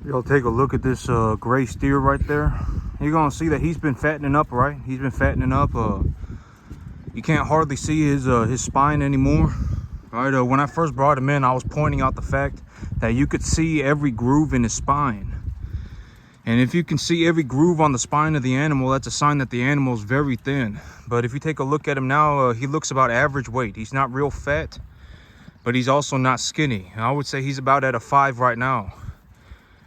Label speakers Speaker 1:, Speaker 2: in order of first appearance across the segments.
Speaker 1: Y'all take a look at this gray steer right there. You're gonna see that he's been fattening up, right? He's been fattening up. You can't hardly see his spine anymore. Right? When I first brought him in, I was pointing out the fact that you could see every groove in his spine. And if you can see every groove on the spine of the animal, that's a sign that the animal is very thin. But if you take a look at him now, he looks about average weight. He's not real fat, but he's also not skinny. I would say he's about at a 5 right now.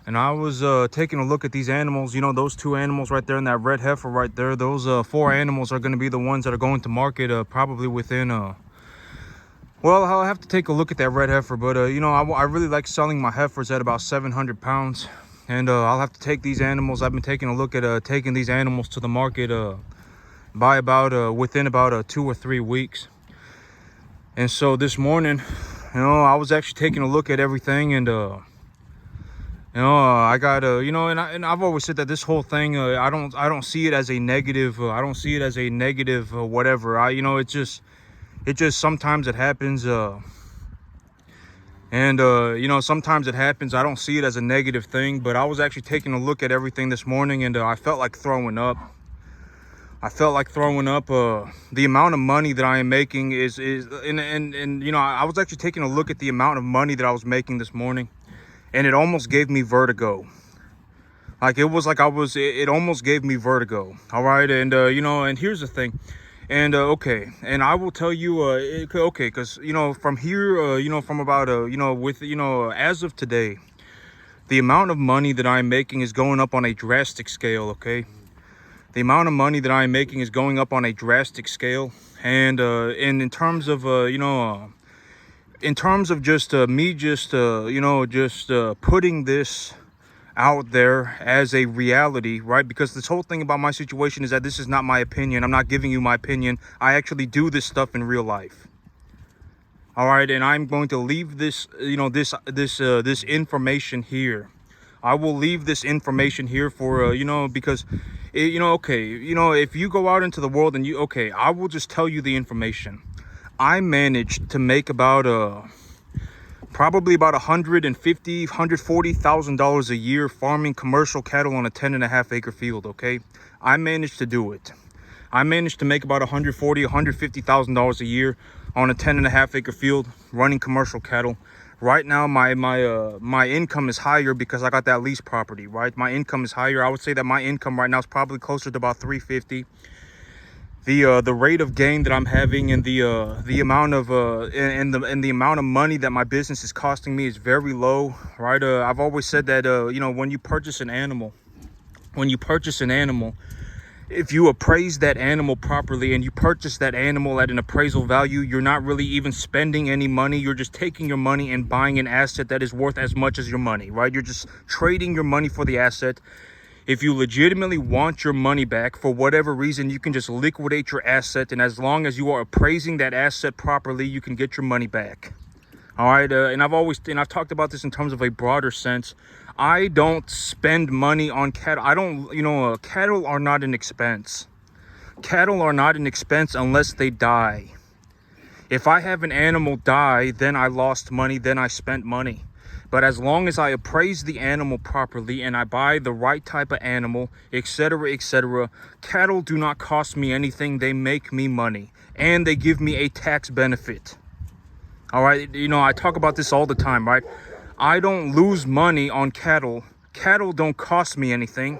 Speaker 1: And I was taking a look at these animals, you know, those 2 animals right there and that red heifer right there. Those 4 animals are going to be the ones that are going to market probably within, well, I'll have to take a look at that red heifer. But, you know, I really like selling my heifers at about 700 pounds. And I'll have to take these animals. I've been taking a look at taking these animals to the market by about, within about 2 or 3 weeks. And so this morning, you know, I was actually taking a look at everything and, you know, I got you know, and I've always said that this whole thing, I don't see it as a negative. I don't see it as a negative whatever. You know, it just sometimes it happens. You know, sometimes it happens. I don't see it as a negative thing. But I was actually taking a look at everything this morning, and I felt like throwing up. I felt like throwing up. The amount of money that I am making is and you know, I was actually taking a look at the amount of money that I was making this morning. And it almost gave me vertigo. Like it was like it almost gave me vertigo. All right. And, you know, and here's the thing. And, okay. And I will tell you, okay. Because, you know, from here, you know, from about, you know, with, you know, as of today, the amount of money that I'm making is going up on a drastic scale. Okay. The amount of money that I'm making is going up on a drastic scale. And in terms of, you know, in terms of just me just you know, just putting this out there as a reality, right? Because this whole thing about my situation is that this is not my opinion. I'm not giving you my opinion. I actually do this stuff in real life. All right, and I'm going to leave this, you know, this information here. I will leave this information here for you know, because you know, okay, you know, if you go out into the world and okay, I will just tell you the information. I managed to make about probably about $140,000 a year farming commercial cattle on a 10.5 acre field. Okay, I managed to do it. I managed to make about $150,000 a year on a 10.5 acre field running commercial cattle. Right now, my income is higher because I got that lease property. Right, my income is higher. I would say that my income right now is probably closer to about $350,000. The rate of gain that I'm having and the amount of and the amount of money that my business is costing me is very low, right? I've always said that you know, when you purchase an animal, if you appraise that animal properly and you purchase that animal at an appraisal value, you're not really even spending any money. You're just taking your money and buying an asset that is worth as much as your money, right? You're just trading your money for the asset. If you legitimately want your money back for whatever reason, you can just liquidate your asset. And as long as you are appraising that asset properly, you can get your money back. All right. And I've talked about this in terms of a broader sense. I don't spend money on cattle. I don't, you know, cattle are not an expense. Cattle are not an expense unless they die. If I have an animal die, then I lost money, then I spent money. But as long as I appraise the animal properly and I buy the right type of animal, etc., etc., cattle do not cost me anything. They make me money and they give me a tax benefit. All right. You know, I talk about this all the time, right? I don't lose money on cattle. Cattle don't cost me anything.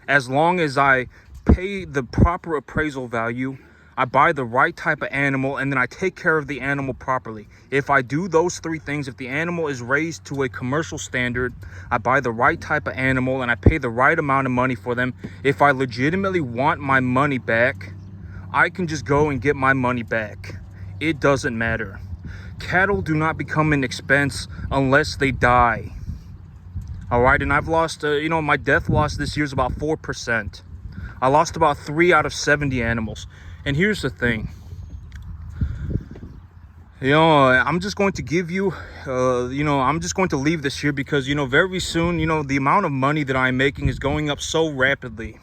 Speaker 1: As long as I pay the proper appraisal value, I buy the right type of animal, and then I take care of the animal properly. If I do those 3 things, if the animal is raised to a commercial standard, I buy the right type of animal and I pay the right amount of money for them. If I legitimately want my money back, I can just go and get my money back. It doesn't matter. Cattle do not become an expense unless they die. All right, and I've lost, you know, my death loss this year is about 4%. I lost about 3 out of 70 animals. And here's the thing, you know, I'm just going to give you, you know, I'm just going to leave this here because, you know, very soon, you know, the amount of money that I'm making is going up so rapidly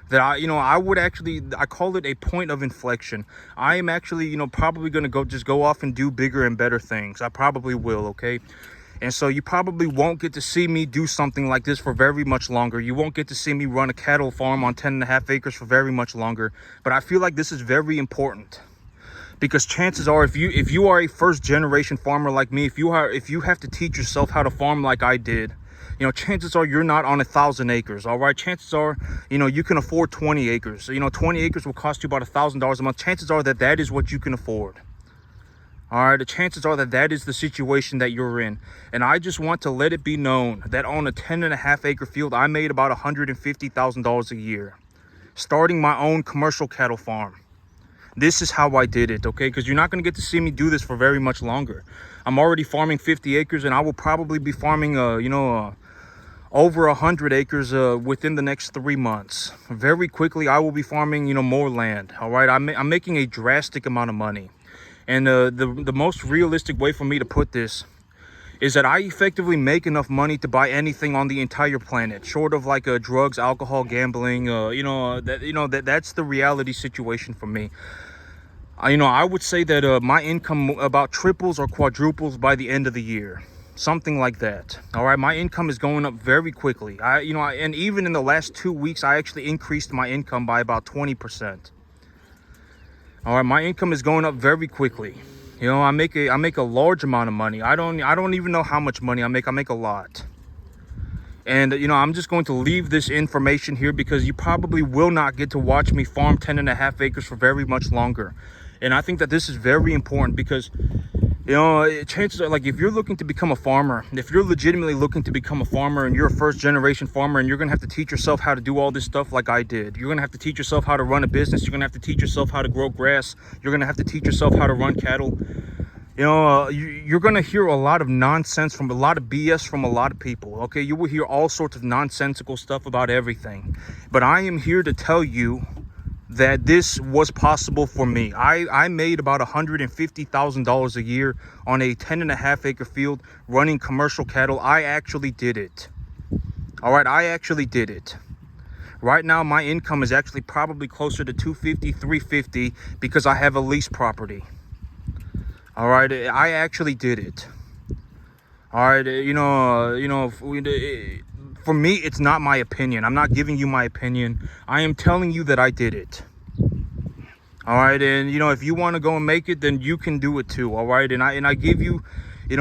Speaker 1: that I call it a point of inflection. I am actually, you know, probably going to go off and do bigger and better things. I probably will. Okay. And so you probably won't get to see me do something like this for very much longer. You won't get to see me run a cattle farm on 10.5 acres for very much longer. But I feel like this is very important, because chances are, if you are a first generation farmer like me, if you have to teach yourself how to farm like I did, chances are you're not on 1,000 acres. All right, chances are, you can afford 20 acres. 20 acres will cost you about $1,000 a month. Chances are that is what you can afford. All right, the chances are that is the situation that you're in. And I just want to let it be known that on a 10.5 acre field, I made about $150,000 a year starting my own commercial cattle farm. This is how I did it, okay? Because you're not going to get to see me do this for very much longer. I'm already farming 50 acres, and I will probably be farming, over 100 acres within the next 3 months. Very quickly, I will be farming, more land, all right? I'm making a drastic amount of money. And the most realistic way for me to put this is that I effectively make enough money to buy anything on the entire planet, short of like drugs, alcohol, gambling. That's the reality situation for me. I would say that my income about triples or quadruples by the end of the year, something like that. All right, my income is going up very quickly. And even in the last 2 weeks, I actually increased my income by about 20%. All right, my income is going up very quickly. I make a large amount of money. I don't even know how much money I make. I make a lot. And I'm just going to leave this information here because you probably will not get to watch me farm 10.5 acres for very much longer. And I think that this is very important because chances are, like, if you're looking to become a farmer, if you're legitimately looking to become a farmer and you're a first generation farmer and you're going to have to teach yourself how to do all this stuff like I did, you're going to have to teach yourself how to run a business, you're going to have to teach yourself how to grow grass, you're going to have to teach yourself how to run cattle. You're going to hear a lot of nonsense from a lot of BS from a lot of people. Okay, you will hear all sorts of nonsensical stuff about everything. But I am here to tell you that this was possible for me. I made about $150,000 a year on a 10.5 acre field running commercial cattle. I actually did it. All right, I actually did it. Right now, my income is actually probably closer to $250, $350 because I have a lease property. All right, I actually did it. All right, for me, it's not my opinion. I'm not giving you my opinion. I am telling you that I did it. All right, and if you want to go and make it, then you can do it too. All right, and I give you, if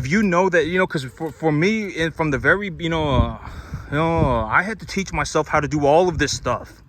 Speaker 1: you know that, because for me, and from the very, I had to teach myself how to do all of this stuff.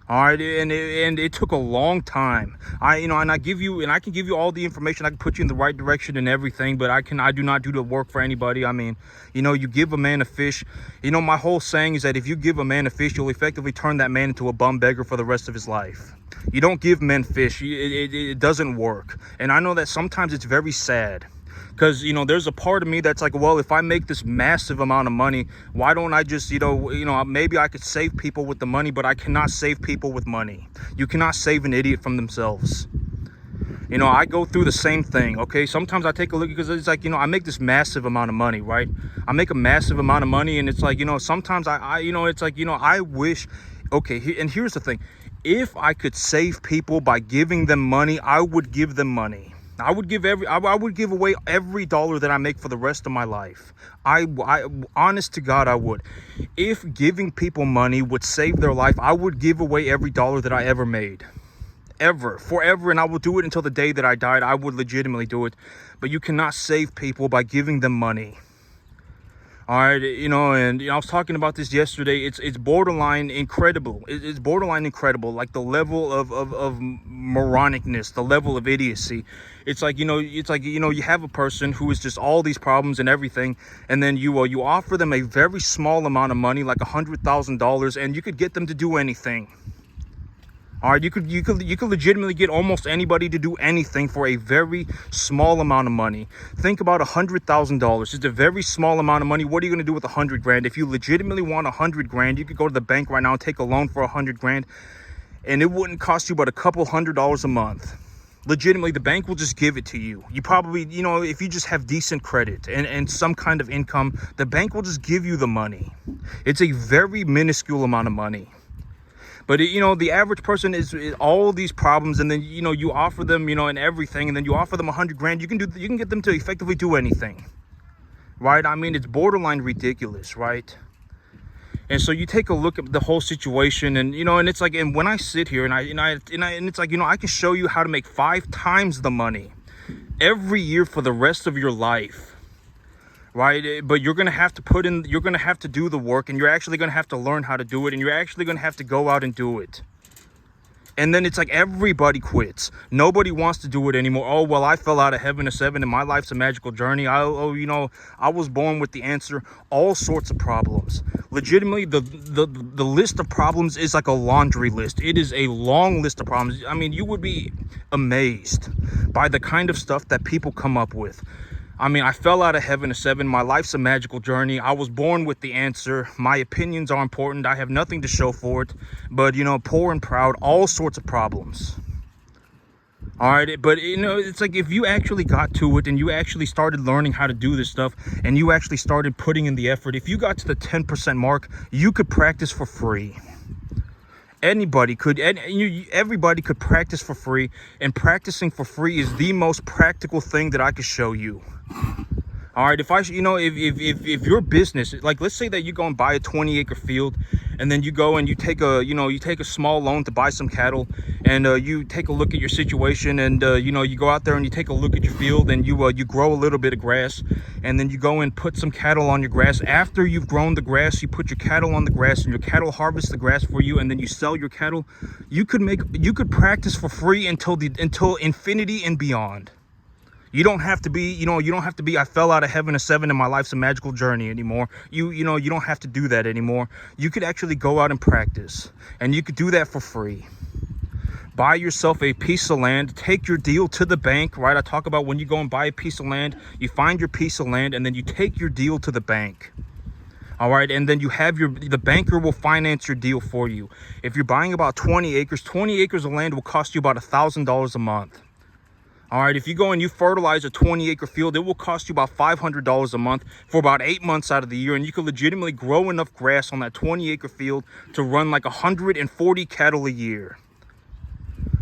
Speaker 1: All right, and it took a long time. I can give you all the information. I can put you in the right direction and everything, but I do not do the work for anybody. I mean, you give a man a fish. My whole saying is that if you give a man a fish, you'll effectively turn that man into a bum beggar for the rest of his life. You don't give men fish. It doesn't work. And I know that sometimes it's very sad. Because, there's a part of me that's like, well, if I make this massive amount of money, why don't I just, maybe I could save people with the money, but I cannot save people with money. You cannot save an idiot from themselves. I go through the same thing, okay? Sometimes I take a look because it's like, I make this massive amount of money, right? I make a massive amount of money, and it's like, sometimes it's like, I wish, okay, and here's the thing. If I could save people by giving them money, I would give them money. I would give away every dollar that I make for the rest of my life. I honest to God, I would. If giving people money would save their life, I would give away every dollar that I ever made. Forever, and I will do it until the day that I died. I would legitimately do it. But you cannot save people by giving them money. All right, and I was talking about this yesterday. It's borderline incredible. It's borderline incredible, like the level of moronicness, the level of idiocy. It's like, you have a person who is just all these problems and everything, and then you offer them a very small amount of money, like $100,000, and you could get them to do anything. All right, you could legitimately get almost anybody to do anything for a very small amount of money. Think about $100,000. It's a very small amount of money. What are you going to do with 100 grand? If you legitimately want 100 grand, you could go to the bank right now and take a loan for 100 grand, and it wouldn't cost you but a couple $100s a month. Legitimately, the bank will just give it to you. You probably, if you just have decent credit and some kind of income, the bank will just give you the money. It's a very minuscule amount of money. But the average person is all these problems, and then you offer them, and everything, and then you offer them 100 grand. You can get them to effectively do anything, right? I mean, it's borderline ridiculous, right? And so you take a look at the whole situation, and and it's like, and when I sit here and it's like, I can show you how to make 5 times the money every year for the rest of your life. Right? But you're going to have to do the work, and you're actually going to have to learn how to do it, and you're actually going to have to go out and do it. And then it's like everybody quits. Nobody wants to do it anymore. Oh, well, I fell out of heaven to 7 and my life's a magical journey. I was born with the answer. All sorts of problems. Legitimately, the list of problems is like a laundry list. It is a long list of problems. I mean, you would be amazed by the kind of stuff that people come up with. I mean, I fell out of heaven to 7. My life's a magical journey. I was born with the answer. My opinions are important. I have nothing to show for it. But, poor and proud, all sorts of problems. All right. But, it's like if you actually got to it and you actually started learning how to do this stuff and you actually started putting in the effort, if you got to the 10% mark, you could practice for free. Everybody could practice for free, and practicing for free is the most practical thing that I could show you. All right, if your business, like, let's say that you go and buy a 20-acre field, and then you go and you take a small loan to buy some cattle, and you take a look at your situation, and you go out there and you take a look at your field, and you grow a little bit of grass, and then you go and put some cattle on your grass. After you've grown the grass, you put your cattle on the grass, and your cattle harvest the grass for you, and then you sell your cattle. You could practice for free until infinity and beyond. You don't have to be, I fell out of heaven to 7 and my life's a magical journey anymore. You don't have to do that anymore. You could actually go out and practice, and you could do that for free. Buy yourself a piece of land, take your deal to the bank, right? I talk about when you go and buy a piece of land, you find your piece of land, and then you take your deal to the bank. All right, and then the banker will finance your deal for you. If you're buying about 20 acres of land will cost you about $1,000 a month. All right, if you go and you fertilize a 20-acre field, it will cost you about $500 a month for about 8 months out of the year. And you can legitimately grow enough grass on that 20-acre field to run like 140 cattle a year.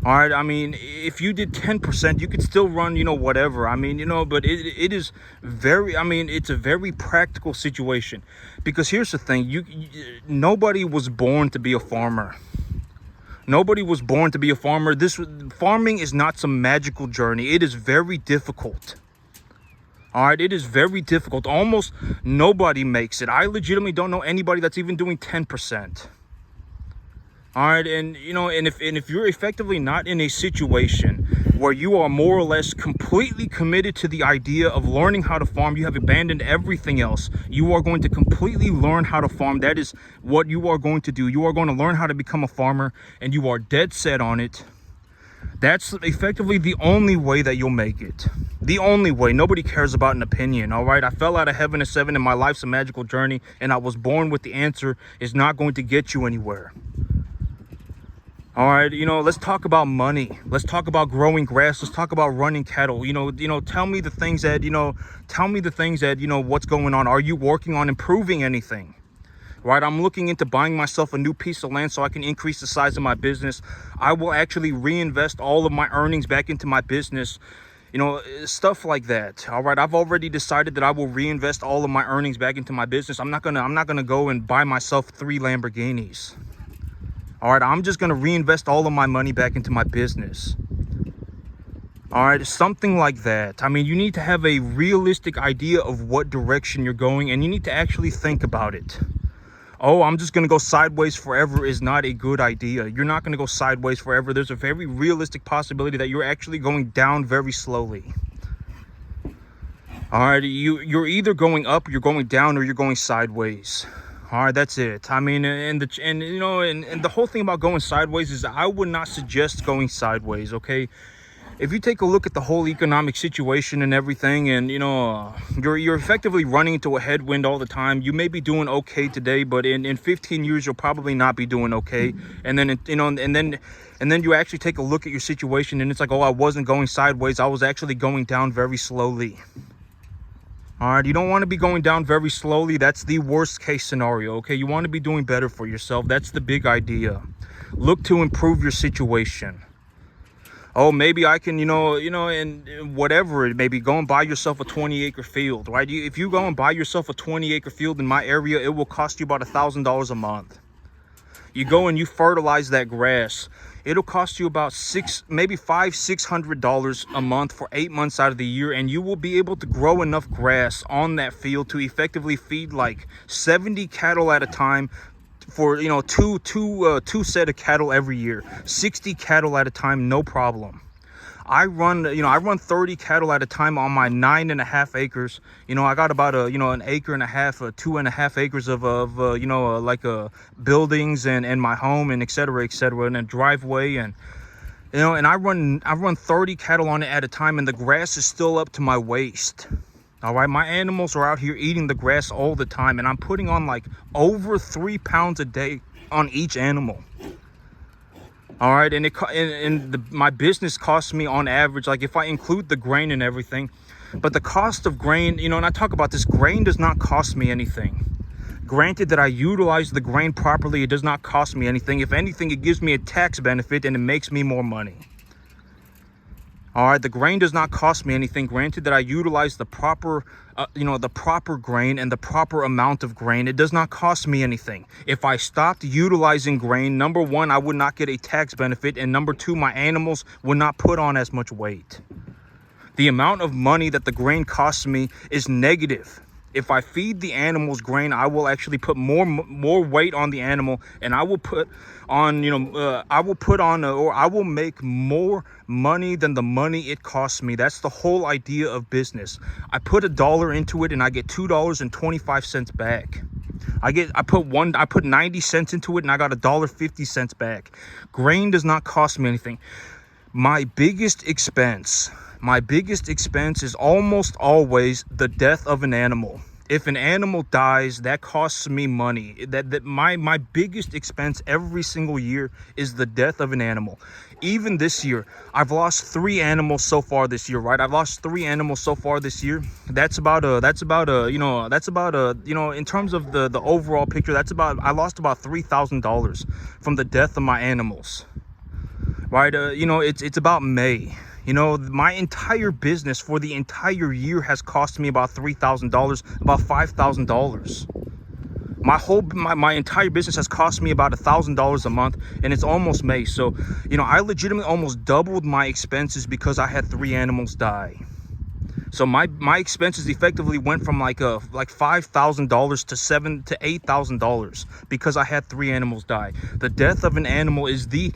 Speaker 1: All right, I mean, if you did 10%, you could still run, whatever. I mean, but it is it's a very practical situation. Because here's the thing, nobody was born to be a farmer. Nobody was born to be a farmer. Farming is not some magical journey. It is very difficult. All right, it is very difficult. Almost nobody makes it. I legitimately don't know anybody that's even doing 10%. All right, and if you're effectively not in a situation where you are more or less completely committed to the idea of learning how to farm, you have abandoned everything else. You are going to completely learn how to farm. That is what you are going to do. You are going to learn how to become a farmer, and you are dead set on it. That's effectively the only way that you'll make it. The only way. Nobody cares about an opinion, all right? I fell out of heaven to 7 and my life's a magical journey, and I was born with the answer is not going to get you anywhere. All right, let's talk about money. Let's talk about growing grass. Let's talk about running cattle. Tell me the things that, what's going on. Are you working on improving anything? Right, I'm looking into buying myself a new piece of land so I can increase the size of my business. I will actually reinvest all of my earnings back into my business. Stuff like that. All right, I've already decided that I will reinvest all of my earnings back into my business. I'm not gonna go and buy myself 3 Lamborghinis. All right, I'm just going to reinvest all of my money back into my business. All right, something like that. I mean, you need to have a realistic idea of what direction you're going, and you need to actually think about it. Oh, I'm just going to go sideways forever is not a good idea. You're not going to go sideways forever. There's a very realistic possibility that you're actually going down very slowly. All right, you're either going up, you're going down, or you're going sideways. All right, that's it. I mean, and the whole thing about going sideways is I would not suggest going sideways, okay? If you take a look at the whole economic situation and everything, and you're effectively running into a headwind all the time, you may be doing okay today, but in 15 years you'll probably not be doing okay. And then and then you actually take a look at your situation, and it's like, oh, I wasn't going sideways, I was actually going down very slowly. All right, you don't want to be going down very slowly. That's the worst case scenario, okay? You want to be doing better for yourself. That's the big idea. Look to improve your situation. Oh, maybe I can, and whatever it may be, go and buy yourself a 20-acre field, right? If you go and buy yourself a 20-acre field in my area, it will cost you about $1,000 a month. You go and you fertilize that grass. It'll cost you about $600 a month for 8 months out of the year, and you will be able to grow enough grass on that field to effectively feed like 70 cattle at a time for two set of cattle every year, 60 cattle at a time, no problem. I run 30 cattle at a time on my 9.5 acres. I got about an acre and a half, 2.5 acres of buildings and my home and et cetera, and a driveway, and I run 30 cattle on it at a time, and the grass is still up to my waist. All right, my animals are out here eating the grass all the time, and I'm putting on like over 3 pounds a day on each animal. All right, and my business costs me on average, like if I include the grain and everything, but the cost of grain, and I talk about this, grain does not cost me anything. Granted that I utilize the grain properly, it does not cost me anything. If anything, it gives me a tax benefit and it makes me more money. All right, the grain does not cost me anything. Granted that I utilize the proper, the proper grain and the proper amount of grain, it does not cost me anything. If I stopped utilizing grain, number one, I would not get a tax benefit, and number two, my animals would not put on as much weight. The amount of money that the grain costs me is negative. If I feed the animals grain, I will actually put more weight on the animal, and I will put on, I will make more money than the money it costs me. That's the whole idea of business. I put $1 into it, and I get $2.25 back. I put 90 cents into it, and I got $1.50 back. Grain does not cost me anything. My biggest expense is almost always the death of an animal. If an animal dies, that costs me money. My biggest expense every single year is the death of an animal. Even this year, I've lost 3 animals so far this year, right? I've lost 3 animals so far this year. In terms of the overall picture, I lost about $3,000 from the death of my animals. Right? It's about May. My entire business for the entire year has cost me about $3,000, about $5,000. My entire business has cost me about $1,000 a month, and it's almost May. So, I legitimately almost doubled my expenses because I had 3 animals die. So my expenses effectively went from like $5,000 to $7,000 to $8,000 because I had 3 animals die. The death of an animal is the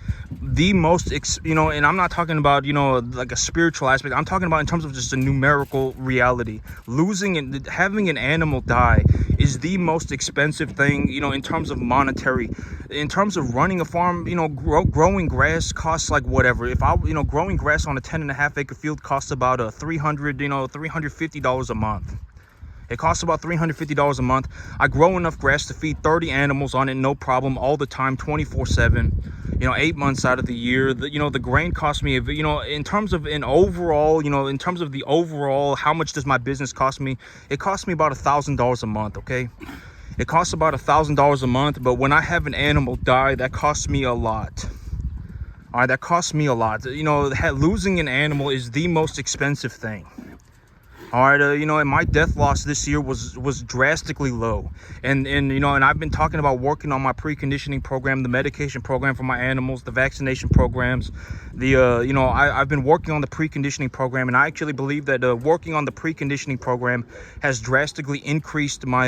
Speaker 1: most, and I'm not talking about, like a spiritual aspect. I'm talking about in terms of just a numerical reality. Losing and having an animal die is the most expensive thing, in terms of monetary. In terms of running a farm, growing grass costs like whatever. If growing grass on a 10.5 acre field costs about $350 a month. It costs about $350 a month. I grow enough grass to feed 30 animals on it, no problem, all the time, 24/7. 8 months out of the year. The grain costs me, in terms of the overall, how much does my business cost me? It costs me about $1,000 a month, okay? It costs about $1,000 a month, but when I have an animal die, that costs me a lot. All right, that costs me a lot. Losing an animal is the most expensive thing. All right, and my death loss this year was drastically low, and I've been talking about working on my preconditioning program, the medication program for my animals, the vaccination programs, I've been working on the preconditioning program, and I actually believe that working on the preconditioning program has drastically increased my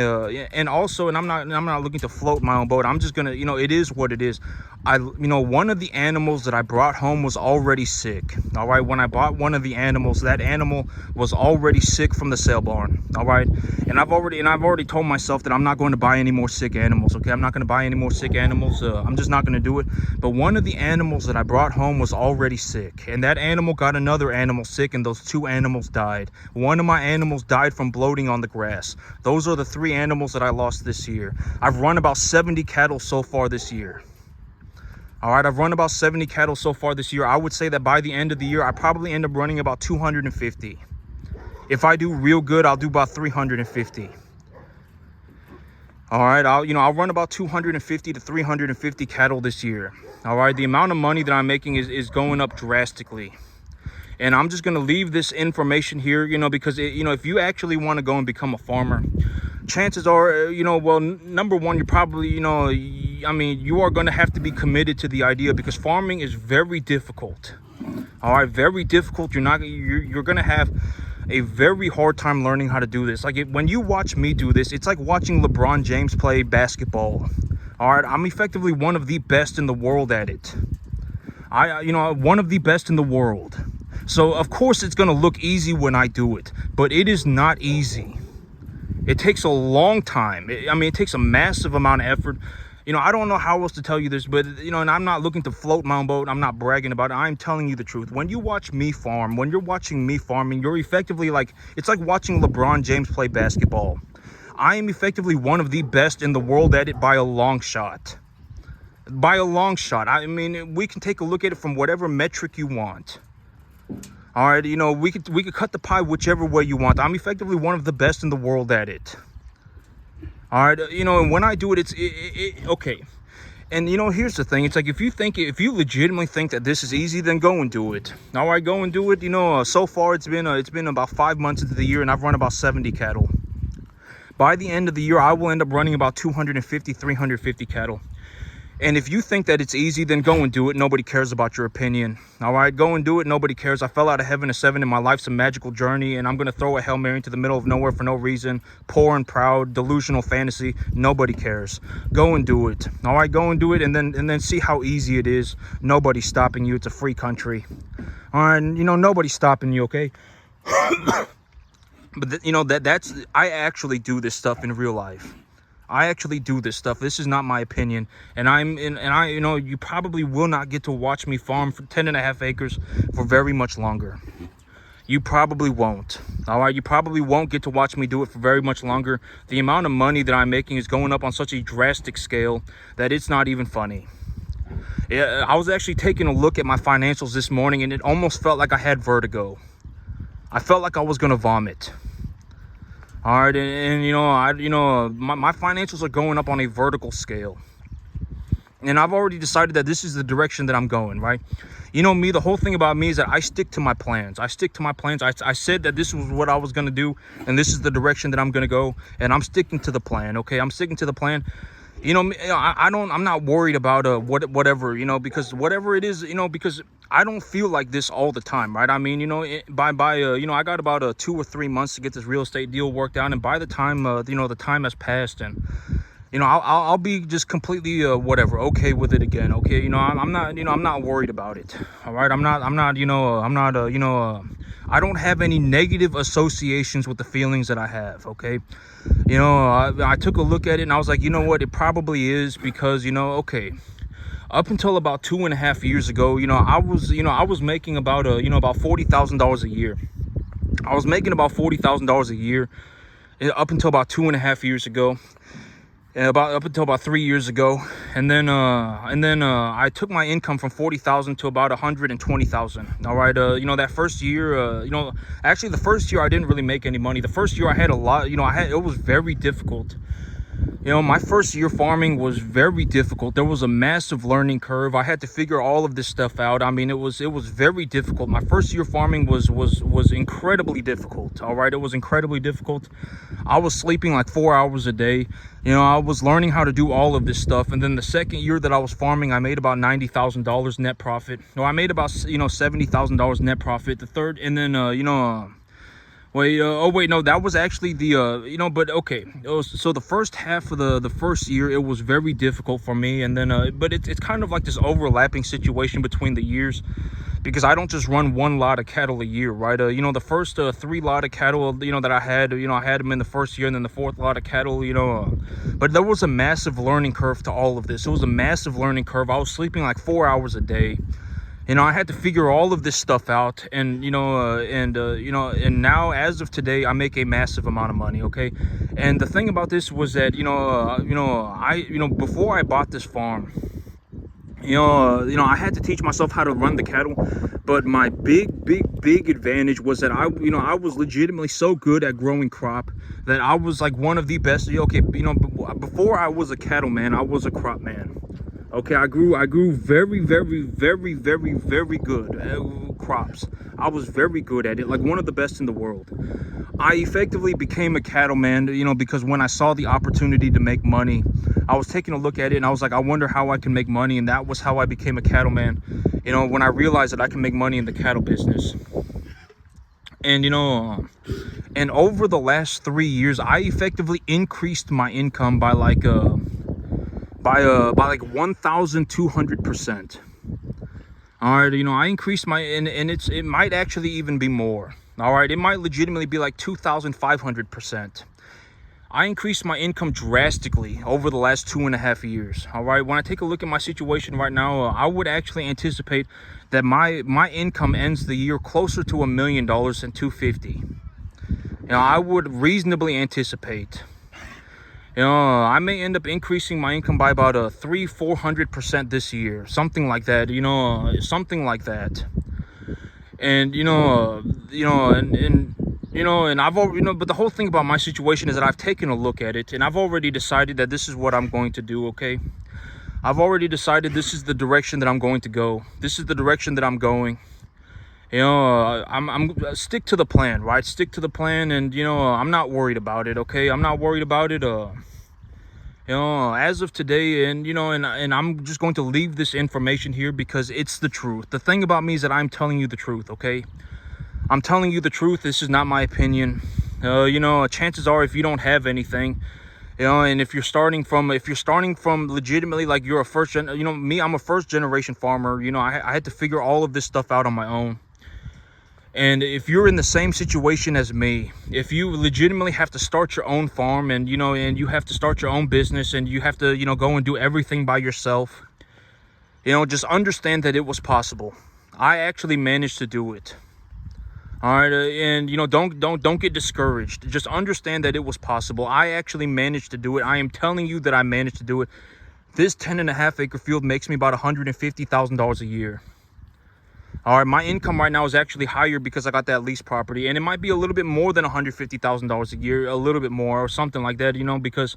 Speaker 1: and I'm not looking to float my own boat. I'm just gonna, it is what it is. One of the animals that I brought home was already sick. All right, when I bought one of the animals, that animal was already sick from the sale barn. All right, and I've already told myself that I'm not going to buy any more sick animals. Okay, I'm not going to buy any more sick animals. I'm just not going to do it. But one of the animals that I brought home was already sick, and that animal got another animal sick, and those 2 animals died. One of my animals died from bloating on the grass. Those are the 3 animals that I lost this year. I've run about 70 cattle so far this year. All right, I've run about 70 cattle so far this year. I would say that by the end of the year, I probably end up running about 250. If I do real good, I'll do about 350. All right, I'll run about 250 to 350 cattle this year. All right, the amount of money that I'm making is going up drastically. And I'm just going to leave this information here, because if you actually want to go and become a farmer, chances are, well, number one, you're probably, you are going to have to be committed to the idea, because farming is very difficult. All right, very difficult. You're going to have a very hard time learning how to do this. When you watch me do this, it's like watching LeBron James play basketball. All right, I'm effectively one of the best in the world at it. One of the best in the world. So of course it's going to look easy when I do it, but it is not easy. It takes a long time. It takes a massive amount of effort. I don't know how else to tell you this, but, and I'm not looking to float my own boat. I'm not bragging about it. I'm telling you the truth. When you watch me farm, when you're watching me farming, you're effectively it's like watching LeBron James play basketball. I am effectively one of the best in the world at it by a long shot. By a long shot. We can take a look at it from whatever metric you want. All right, we could cut the pie whichever way you want. I'm effectively one of the best in the world at it. All right, and when I do it, it's okay. And here's the thing: it's like if you legitimately think that this is easy, then go and do it. All right, go and do it. So far it's been about 5 months into the year, and I've run about 70 cattle. By the end of the year, I will end up running about 250, 350 cattle. And if you think that it's easy, then go and do it. Nobody cares about your opinion. All right, go and do it. Nobody cares. I fell out of heaven at 7, and my life's a magical journey, and I'm going to throw a Hail Mary into the middle of nowhere for no reason. Poor and proud, delusional fantasy. Nobody cares. Go and do it. All right, go and do it, and then see how easy it is. Nobody's stopping you. It's a free country. All right, nobody's stopping you, okay? But that's I actually do this stuff in real life. I actually do this stuff. This is not my opinion. And you probably will not get to watch me farm for 10.5 acres for very much longer. You probably won't. All right, you probably won't get to watch me do it for very much longer. The amount of money that I'm making is going up on such a drastic scale that it's not even funny. I was actually taking a look at my financials this morning, and it almost felt like I had vertigo. I felt like I was gonna vomit. All right, and my financials are going up on a vertical scale, and I've already decided that this is the direction that I'm going. Right? Me, the whole thing about me is that I stick to my plans. I said that this was what I was gonna do, and this is the direction that I'm gonna go, and I'm sticking to the plan. Okay, I'm sticking to the plan. I'm not worried about whatever, because whatever it is, because I don't feel like this all the time, right? I got about 2 or 3 months to get this real estate deal worked out, and by the time the time has passed, and I'll be just completely okay with it again. Okay, I'm not worried about it. All right, I don't have any negative associations with the feelings that I have. Okay, I took a look at it, and I was like, what, it probably is, because okay, up until about 2.5 years ago, I was making about about $40,000 a year. I was making about $40,000 a year up until about 2.5 years ago. Up until about 3 years ago, and then I took my income from 40,000 to about 120,000. All right, that first year, actually the first year I didn't really make any money. The first year I had a lot, it was very difficult. My first year farming was very difficult. There was a massive learning curve. I had to figure all of this stuff out. It was very difficult. My first year farming was incredibly difficult. All right, it was incredibly difficult. I was sleeping like 4 hours a day. I was learning how to do all of this stuff. And then the second year that I was farming, I made about $90,000 net profit. No, I made about $70,000 net profit. The third, and then no, that was actually the but okay. So the first half of the first year, it was very difficult for me, and then but it's kind of like this overlapping situation between the years, because I don't just run one lot of cattle a year, right? The first 3 lot of cattle, that I had, I had them in the first year, and then the 4th lot of cattle, but there was a massive learning curve to all of this. It was a massive learning curve. I was sleeping like 4 hours a day. I had to figure all of this stuff out, and and now, as of today, I make a massive amount of money. Okay, and the thing about this was that before I bought this farm, I had to teach myself how to run the cattle, but my big advantage was that I was legitimately so good at growing crop that I was like one of the best. Okay, before I was a cattleman, I was a crop man. Okay, I grew very good at crops. I was very good at it, like one of the best in the world. I effectively became a cattleman, because when I saw the opportunity to make money, I was taking a look at it and I was like, I wonder how I can make money. And that was how I became a cattleman, when I realized that I can make money in the cattle business. And, and over the last 3 years, I effectively increased my income by like 1,200%. All right, I increased my, and it might actually even be more. All right, it might legitimately be like 2,500%. I increased my income drastically over the last 2.5 years. All right, when I take a look at my situation right now, I would actually anticipate that my income ends the year closer to $1 million than 250. I would reasonably anticipate. I may end up increasing my income by about 300-400% this year, something like that. Something like that. And and I've already, but the whole thing about my situation is that I've taken a look at it and I've already decided that this is what I'm going to do. Okay, I've already decided this is the direction that I'm going to go. This is the direction that I'm going. I'm stick to the plan, right? Stick to the plan, and I'm not worried about it. Okay, I'm not worried about it. As of today, and and I'm just going to leave this information here because it's the truth. The thing about me is that I'm telling you the truth. Okay, I'm telling you the truth. This is not my opinion. Chances are, if you don't have anything, and if you're starting from legitimately, like you're a I'm a first generation farmer. I had to figure all of this stuff out on my own. And if you're in the same situation as me, if you legitimately have to start your own farm, and and you have to start your own business, and you have to go and do everything by yourself, just understand that it was possible. I actually managed to do it. All right, and don't get discouraged. Just understand that it was possible. I actually managed to do it. I am telling you that I managed to do it. This 10.5 acre field makes me about $150,000 a year. All right, my income right now is actually higher because I got that lease property, and it might be a little bit more than $150,000 a year, a little bit more or something like that, because,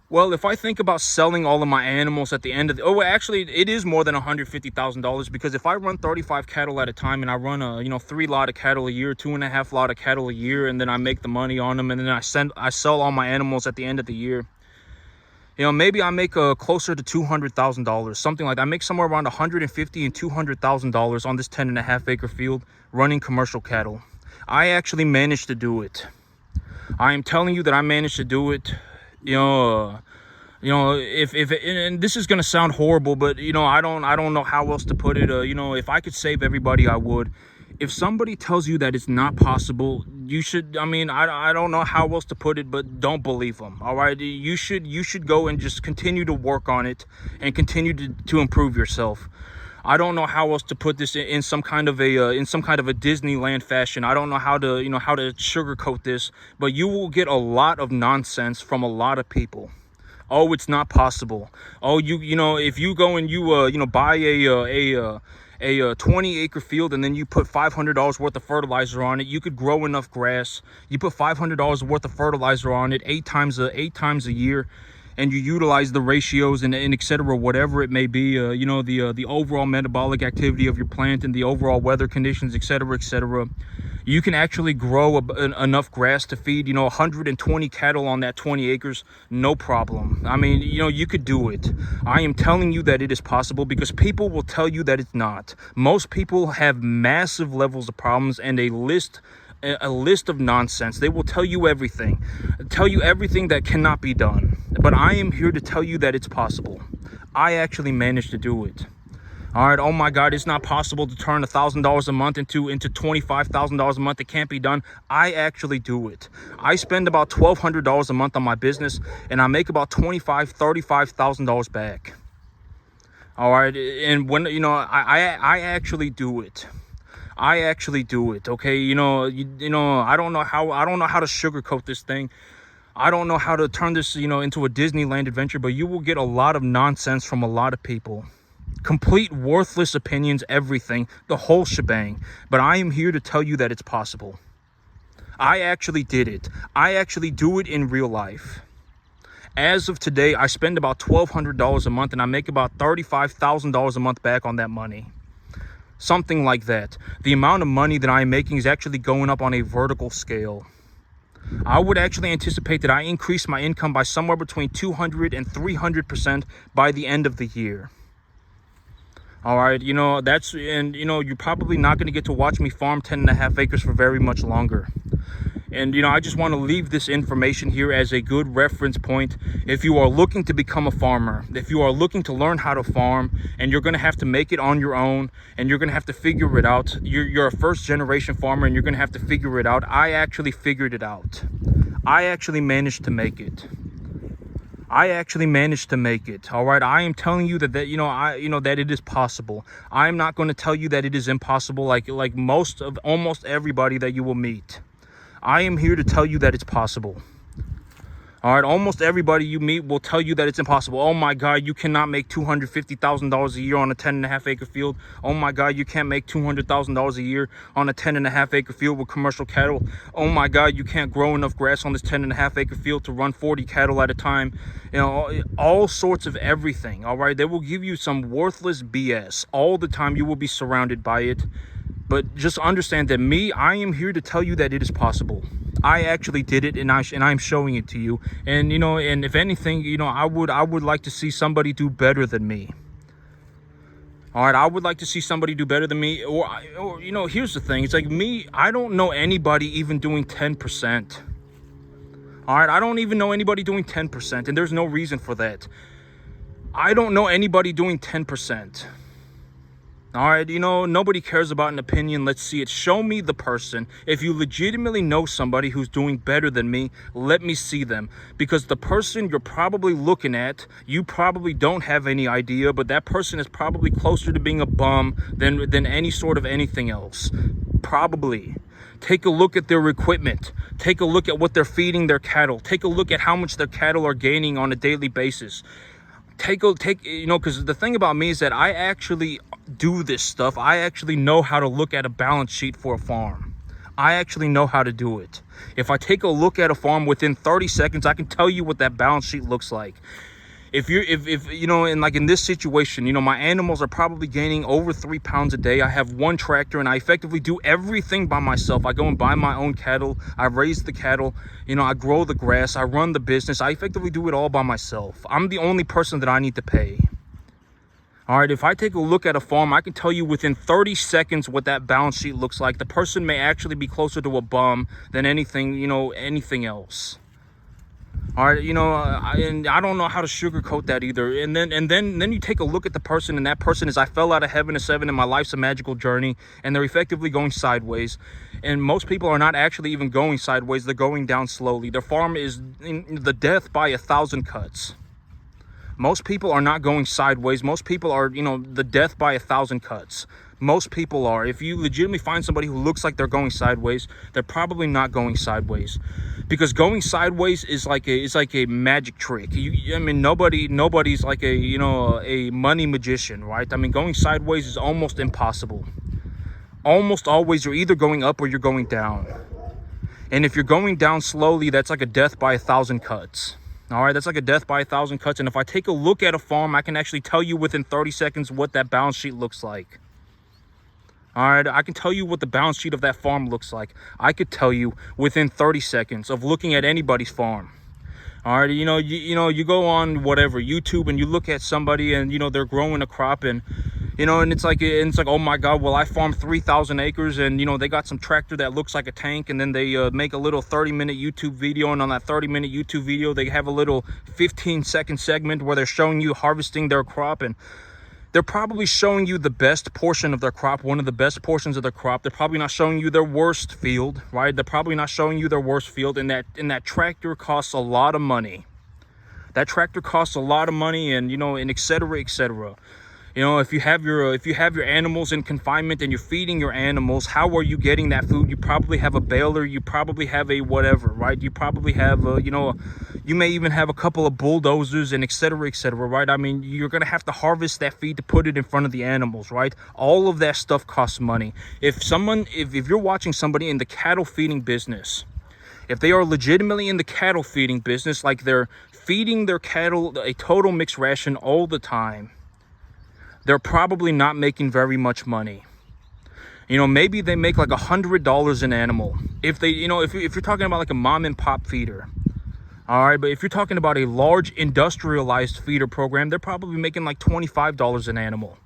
Speaker 1: well, if I think about selling all of my animals at the end of actually, it is more than $150,000, because if I run 35 cattle at a time and I run a 3 lot of cattle a year, 2.5 lot of cattle a year, and then I make the money on them, and then I sell all my animals at the end of the year, maybe I make closer to $200,000, something like that. I make somewhere around $150,000 and $200,000 on this 10.5 acre field running commercial cattle. I actually managed to do it. I am telling you that I managed to do it. And this is gonna sound horrible, but I don't know how else to put it. If I could save everybody, I would. If somebody tells you that it's not possible, you should, I don't know how else to put it, but don't believe them. All right, you should go and just continue to work on it and continue to improve yourself. I don't know how else to put this in some kind of a Disneyland fashion. I don't know how to how to sugarcoat this, but you will get a lot of nonsense from a lot of people. Oh, it's not possible. Oh, if you go and you buy a 20 acre field and then you put $500 worth of fertilizer on it, you could grow enough grass. You put $500 worth of fertilizer on it 8 times a year, and you utilize the ratios and etc., whatever it may be, the overall metabolic activity of your plant and the overall weather conditions, etc., you can actually grow enough grass to feed 120 cattle on that 20 acres, no problem. You could do it. I am telling you that it is possible, because people will tell you that it's not. Most people have massive levels of problems and a list of nonsense. They will tell you everything that cannot be done. But I am here to tell you that it's possible. I actually managed to do it. All right, oh my God, it's not possible to turn $1,000 a month into $25,000 a month. It can't be done. I actually do it. I spend about $1,200 a month on my business, and I make about $35,000 back. All right, and when I actually do it. I actually do it. Okay, I don't know how to sugarcoat this thing. I don't know how to turn this into a Disneyland adventure, but you will get a lot of nonsense from a lot of people. complete worthless opinions, everything, the whole shebang. But I am here to tell you that it's possible. I actually did it. I actually do it in real life. As of today, I spend about $1,200 a month and I make about $35,000 a month back on that money. Something like that. The amount of money that I'm making is actually going up on a vertical scale. I would actually anticipate that I increase my income by somewhere between 200 and 300% by the end of the year. All right, you're probably not going to get to watch me farm 10.5 acres for very much longer. And, I just want to leave this information here as a good reference point. If you are looking to become a farmer, if you are looking to learn how to farm, and you're going to have to make it on your own, and you're going to have to figure it out, you're a first generation farmer and you're going to have to figure it out. I actually figured it out. I actually managed to make it. All right. I am telling you that that it is possible. I'm not going to tell you that it is impossible like almost everybody that you will meet. I am here to tell you that it's possible. All right, almost everybody you meet will tell you that it's impossible. Oh my God, you cannot make $250,000 a year on a 10.5 acre field. Oh my God, you can't make $200,000 a year on a 10.5 acre field with commercial cattle. Oh my God, you can't grow enough grass on this 10.5 acre field to run 40 cattle at a time. All sorts of everything. All right, they will give you some worthless BS all the time. You will be surrounded by it. But just understand that I am here to tell you that it is possible. I actually did it, and I'm showing it to you. And and if anything, I would like to see somebody do better than me. All right, I would like to see somebody do better than me. Or here's the thing: it's like I don't know anybody even doing 10%. All right, I don't even know anybody doing 10%, and there's no reason for that. I don't know anybody doing 10%. All right, nobody cares about an opinion. Let's see it. Show me the person. If you legitimately know somebody who's doing better than me, let me see them. Because the person you're probably looking at, you probably don't have any idea, but that person is probably closer to being a bum than any sort of anything else. Probably. Take a look at their equipment. Take a look at what they're feeding their cattle. Take a look at how much their cattle are gaining on a daily basis. Because the thing about me is that I actually do this stuff. I actually know how to look at a balance sheet for a farm. I actually know how to do it. If I take a look at a farm within 30 seconds, I can tell you what that balance sheet looks like. If in this situation, my animals are probably gaining over 3 pounds a day. I have one tractor and I effectively do everything by myself. I go and buy my own cattle. I raise the cattle. I grow the grass. I run the business. I effectively do it all by myself. I'm the only person that I need to pay. All right, if I take a look at a farm, I can tell you within 30 seconds what that balance sheet looks like. The person may actually be closer to a bum than anything else. All right, and I don't know how to sugarcoat that either. And then you take a look at the person, and that person is, I fell out of heaven at 7 and my life's a magical journey, and they're effectively going sideways. And most people are not actually even going sideways. They're going down slowly. Their farm is in the death by 1,000 cuts. Most people are not going sideways. Most people are, the death by 1,000 cuts. Most people are. If you legitimately find somebody who looks like they're going sideways, they're probably not going sideways. Because going sideways is like a magic trick. Nobody's like a money magician, right? Going sideways is almost impossible. Almost always you're either going up or you're going down. And if you're going down slowly, that's like a death by 1,000 cuts. All right, that's like a death by 1,000 cuts. And if I take a look at a farm, I can actually tell you within 30 seconds what that balance sheet looks like. All right, I can tell you what the balance sheet of that farm looks like. I could tell you within 30 seconds of looking at anybody's farm. All right, you go on whatever, YouTube, and you look at somebody and, they're growing a crop and, and it's like, oh my God, well, I farmed 3,000 acres and, they got some tractor that looks like a tank, and then they make a little 30-minute YouTube video. And on that 30-minute YouTube video, they have a little 15-second segment where they're showing you harvesting their crop, and they're probably showing you the best portion of their crop, one of the best portions of their crop. They're probably not showing you their worst field, right? They're probably not showing you their worst field, and that tractor costs a lot of money. That tractor costs a lot of money, and and et cetera, et cetera. If you have your animals in confinement and you're feeding your animals, how are you getting that food? You probably have a baler, you probably have a whatever, right? You probably have You may even have a couple of bulldozers and et cetera, right? I mean, you're going to have to harvest that feed to put it in front of the animals, right? All of that stuff costs money. If you're watching somebody in the cattle feeding business, if they are legitimately in the cattle feeding business, like they're feeding their cattle a total mixed ration all the time, they're probably not making very much money. You know, maybe they make like $100 an animal. If they, you know, if you're talking about like a mom and pop feeder, all right, but if you're talking about a large industrialized feeder program, they're probably making like $25 an animal.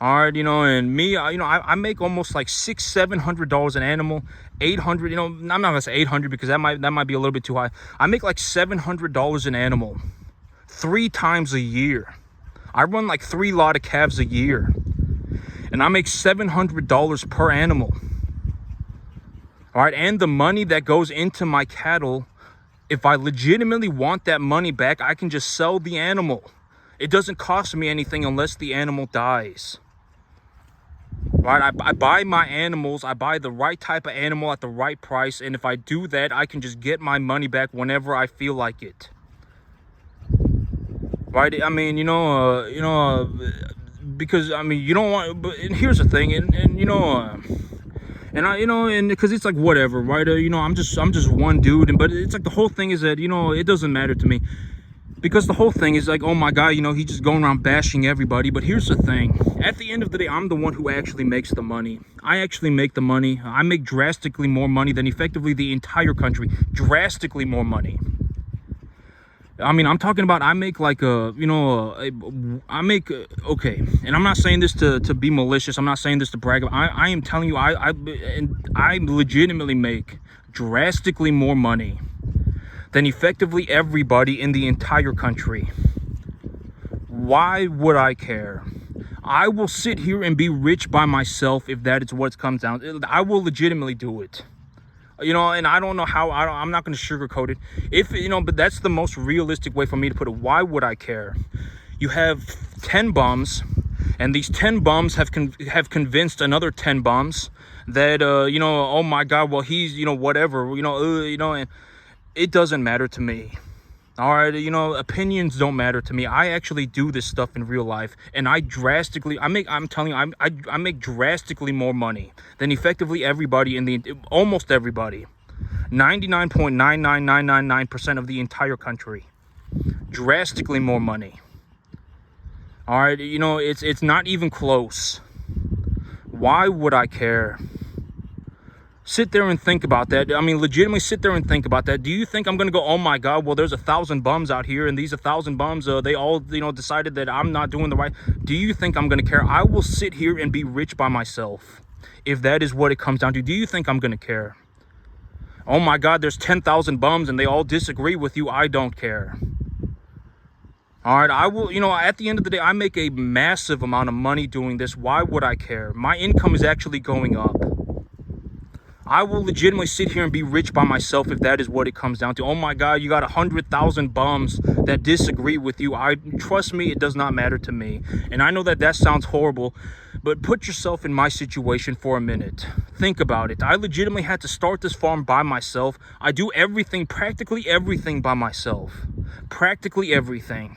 Speaker 1: All right, you know, and me, I make almost like $600-700 an animal, 800. You know, I'm not gonna say 800 because that might be a little bit too high. I make like $700 an animal, 3 times a year. I run like 3 lot of calves a year, and I make $700 per animal. All right, and the money that goes into my cattle, if I legitimately want that money back, I can just sell the animal. It doesn't cost me anything unless the animal dies. Right? I buy my animals. I buy the right type of animal at the right price. And if I do that, I can just get my money back whenever I feel like it. Right? I mean, because I mean, you don't want, but and here's the thing, and because it's like whatever, right? I'm just one dude, but it's like the whole thing is that, it doesn't matter to me, because the whole thing is like, oh my God, he's just going around bashing everybody. But here's the thing, at the end of the day, I'm the one who actually makes the money. I actually make the money. I make drastically more money than effectively the entire country. Drastically more money. I mean, I'm talking about, I make like okay, and I'm not saying this to be malicious. I'm not saying this to brag. I am telling you, I legitimately make drastically more money than effectively everybody in the entire country. Why would I care? I will sit here and be rich by myself if that is what it comes down to. I will legitimately do it. And I don't know how. I'm not going to sugarcoat it. But that's the most realistic way for me to put it. Why would I care? You have 10 bums, and these 10 bums have convinced another 10 bums that, oh my God, well, he's, whatever, and it doesn't matter to me. All right, opinions don't matter to me. I actually do this stuff in real life, and I make drastically more money than effectively everybody almost everybody. 99.99999% of the entire country. Drastically more money. All right, it's not even close. Why would I care? Sit there and think about that. I mean, legitimately sit there and think about that. Do you think I'm going to go, oh my God, well, there's 1,000 bums out here, and these 1,000 bums, they all, decided that I'm not doing the right. Do you think I'm going to care? I will sit here and be rich by myself if that is what it comes down to. Do you think I'm going to care? Oh my God, there's 10,000 bums and they all disagree with you. I don't care. All right, I will, at the end of the day, I make a massive amount of money doing this. Why would I care? My income is actually going up. I will legitimately sit here and be rich by myself if that is what it comes down to. Oh my God, you got 100,000 bums that disagree with you. Trust me, it does not matter to me. And I know that sounds horrible, but put yourself in my situation for a minute. Think about it. I legitimately had to start this farm by myself. I do everything, practically everything by myself. Practically everything.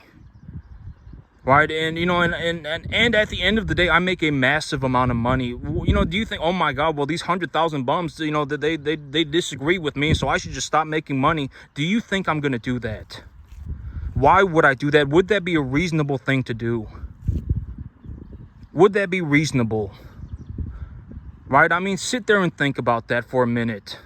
Speaker 1: Right, and and at the end of the day, I make a massive amount of money. Do you think, oh my God, well, these 100,000 bums, that they disagree with me, so I should just stop making money? Do you think I'm gonna do that? Why would I do that? Would that be a reasonable thing to do? Would that be reasonable? Right? I mean, sit there and think about that for a minute.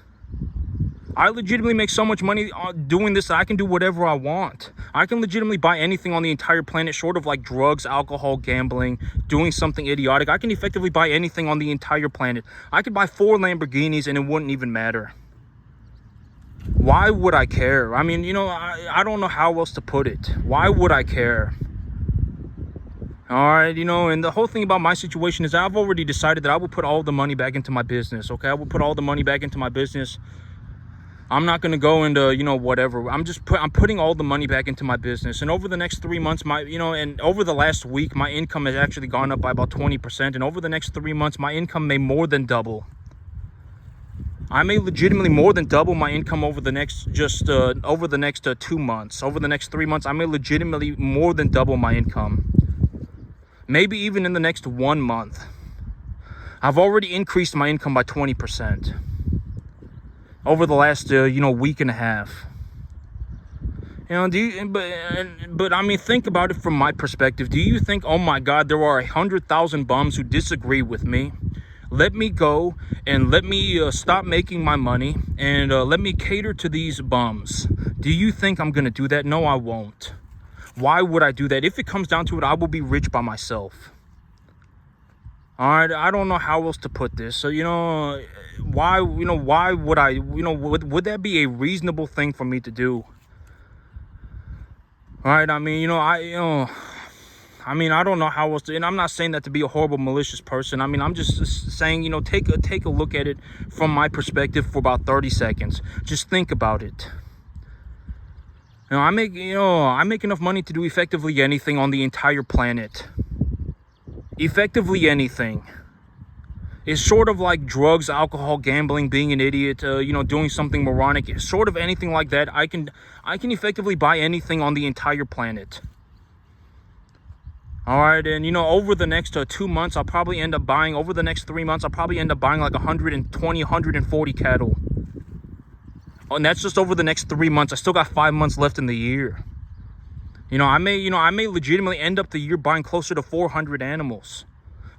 Speaker 1: I legitimately make so much money doing this that I can do whatever I want. I can legitimately buy anything on the entire planet, short of like drugs, alcohol, gambling, doing something idiotic. I can effectively buy anything on the entire planet. I could buy 4 Lamborghinis and it wouldn't even matter. Why would I care? I mean, I don't know how else to put it. Why would I care? All right, and the whole thing about my situation is I've already decided that I will put all the money back into my business, okay? I will put all the money back into my business. I'm not going to go into, whatever. I'm putting all the money back into my business. And over the next 3 months, and over the last week, my income has actually gone up by about 20%. And over the next 3 months, my income may more than double. I may legitimately more than double my income over the next 2 months. Over the next 3 months, I may legitimately more than double my income. Maybe even in the next 1 month. I've already increased my income by 20% over the last week and a half. But I mean, think about it from my perspective. Do you think, oh my God, there are 100,000 bums who disagree with me? Let me go and let me stop making my money and let me cater to these bums. Do you think I'm going to do that? No, I won't. Why would I do that? If it comes down to it, I will be rich by myself. All right, I don't know how else to put this. So, why would I, would that be a reasonable thing for me to do? All right, I mean, I don't know how else to, and I'm not saying that to be a horrible, malicious person. I mean, I'm just saying, take a look at it from my perspective for about 30 seconds. Just think about it. I make enough money to do effectively anything on the entire planet. Effectively anything. It's sort of like drugs, alcohol, gambling, being an idiot, doing something moronic. Sort of anything like that. I can effectively buy anything on the entire planet. All right, and over the next 2 months, I'll probably end up buying, over the next 3 months, I'll probably end up buying like 120, 140 cattle. And that's just over the next 3 months. I still got 5 months left in the year. I may legitimately end up the year buying closer to 400 animals.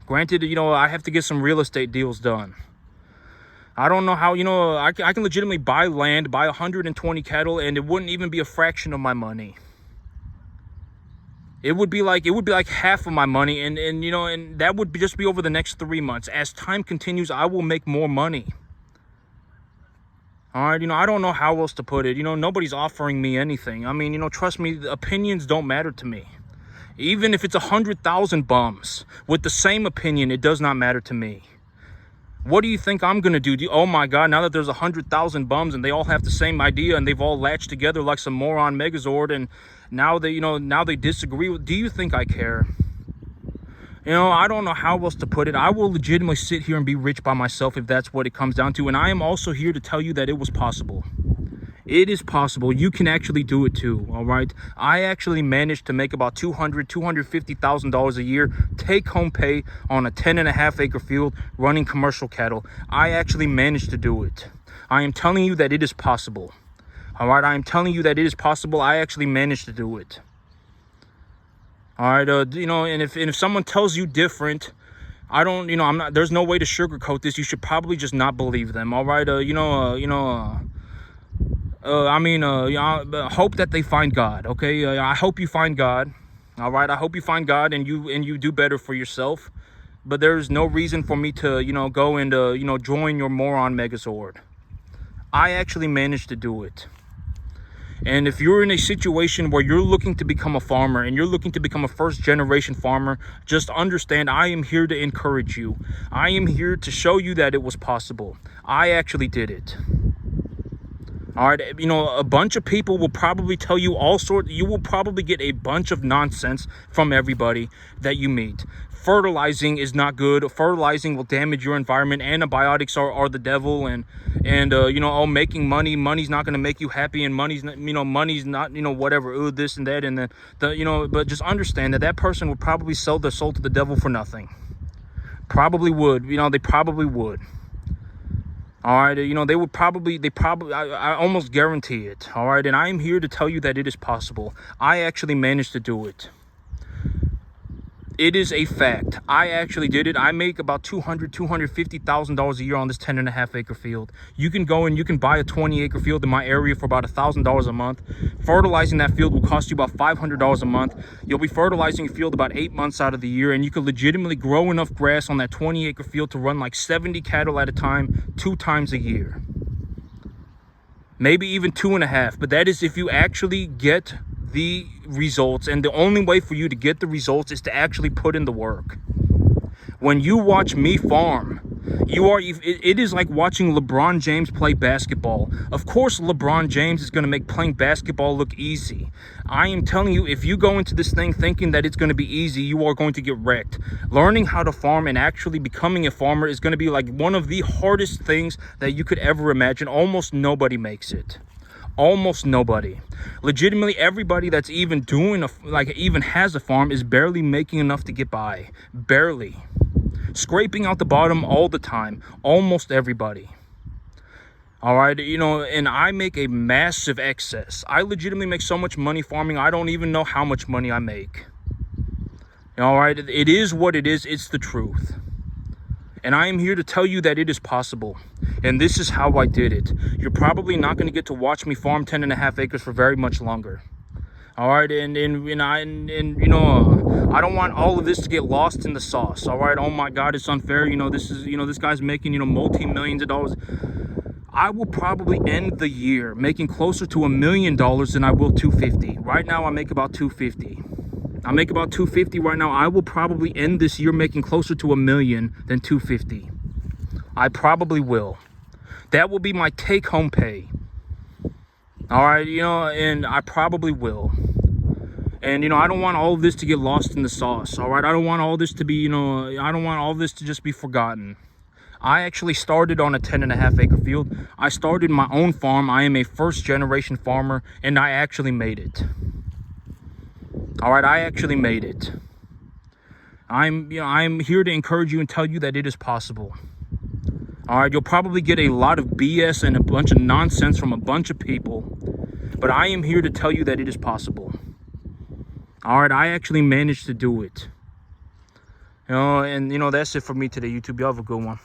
Speaker 1: Granted, I have to get some real estate deals done. I don't know how, I can legitimately buy land, buy 120 cattle, and it wouldn't even be a fraction of my money. It would be like half of my money, and that would just be over the next 3 months. As time continues, I will make more money. All right, I don't know how else to put it. Nobody's offering me anything. I mean, trust me, opinions don't matter to me. Even if it's 100,000 bums with the same opinion, it does not matter to me. What do you think I'm gonna do? Oh my God, now that there's 100,000 bums and they all have the same idea and they've all latched together like some moron Megazord, and now they disagree. Do you think I care? I don't know how else to put it. I will legitimately sit here and be rich by myself if that's what it comes down to. And I am also here to tell you that it was possible. It is possible. You can actually do it too, all right? I actually managed to make about $250,000 a year take-home pay on a 10.5 acre field running commercial cattle. I actually managed to do it. I am telling you that it is possible, all right? I am telling you that it is possible. I actually managed to do it. All right, and if someone tells you different, there's no way to sugarcoat this. You should probably just not believe them. All right, hope that they find God. Okay, I hope you find God. All right, I hope you find God and you do better for yourself. But there's no reason for me to go and join your moron Megazord. I actually managed to do it. And if you're in a situation where you're looking to become a farmer and you're looking to become a first-generation farmer, just understand I am here to encourage you. I am here to show you that it was possible. I actually did it. All right, a bunch of people will probably tell you you will probably get a bunch of nonsense from everybody that you meet. Fertilizing is not good. Fertilizing will damage your environment. Antibiotics are the devil, and making money's not going to make you happy, and money's not whatever, this and that, and then but just understand that person would probably sell their soul to the devil for nothing. Probably would. They probably would. All right, I almost guarantee it. All right, and I am here to tell you that it is possible. I actually managed to do it. It is a fact. I actually did it. I make about $250,000 a year on this 10.5 acre field. You can go and you can buy a 20 acre field in my area for about $1,000 a month. Fertilizing that field will cost you about $500 a month. You'll be fertilizing a field about 8 months out of the year, and you could legitimately grow enough grass on that 20 acre field to run like 70 cattle at a time, 2 times a year. Maybe even 2.5, but that is if you actually get the results, and the only way for you to get the results is to actually put in the work. When you watch me farm, It is like watching LeBron James play basketball. Of course, LeBron James is going to make playing basketball look easy. I am telling you, if you go into this thing thinking that it's going to be easy, you are going to get wrecked. Learning how to farm and actually becoming a farmer is going to be like one of the hardest things that you could ever imagine. Almost nobody makes it. Almost nobody. Legitimately, everybody that's even doing even has a farm is barely making enough to get by. Barely. Scraping out the bottom all the time. Almost everybody. All right, and I make a massive excess. I legitimately make so much money farming, I don't even know how much money I make. All right, it is what it is. It's the truth. And I am here to tell you that it is possible. And this is how I did it. You're probably not going to get to watch me farm 10.5 acres for very much longer. All right, and I don't want all of this to get lost in the sauce. All right, oh my God, it's unfair. This guy's making multi-millions of dollars. I will probably end the year making closer to $1 million than I will 250. Right now, I make about 250. I make about 250 right now. I will probably end this year making closer to $1 million than 250. I probably will. That will be my take-home pay. All right, and I probably will. And, I don't want all of this to get lost in the sauce. All right, I don't want all this to be, I don't want all this to just be forgotten. I actually started on a 10.5 acre field. I started my own farm. I am a first-generation farmer, and I actually made it. All right, I actually made it. I'm here to encourage you and tell you that it is possible. All right, you'll probably get a lot of BS and a bunch of nonsense from a bunch of people, but I am here to tell you that it is possible. All right, I actually managed to do it. And that's it for me today, YouTube. Y'all have a good one.